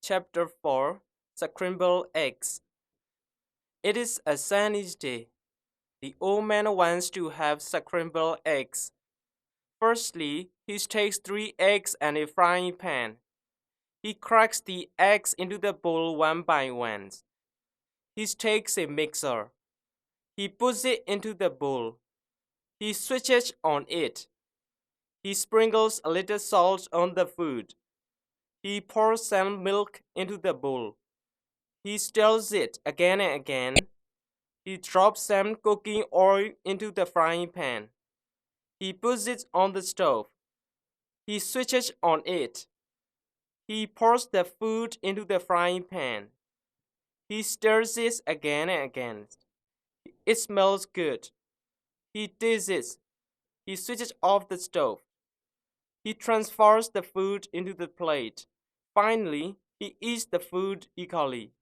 Chapter 4 Scrambled Eggs. It is a sunny day. The old man wants to have scrambled eggs. Firstly, he takes 3 eggs and a frying pan. He cracks the eggs into the bowl one by one. He takes a mixer. He puts it into the bowl. He switches on it. He sprinkles a little salt on the food. He pours some milk into the bowl. He stirs it again and again. He drops some cooking oil into the frying pan. He puts it on the stove. He switches on it. He pours the food into the frying pan. He stirs it again and again. It smells good. He does it. He switches off the stove. He transfers the food into the plate. Finally, he eats the food eagerly.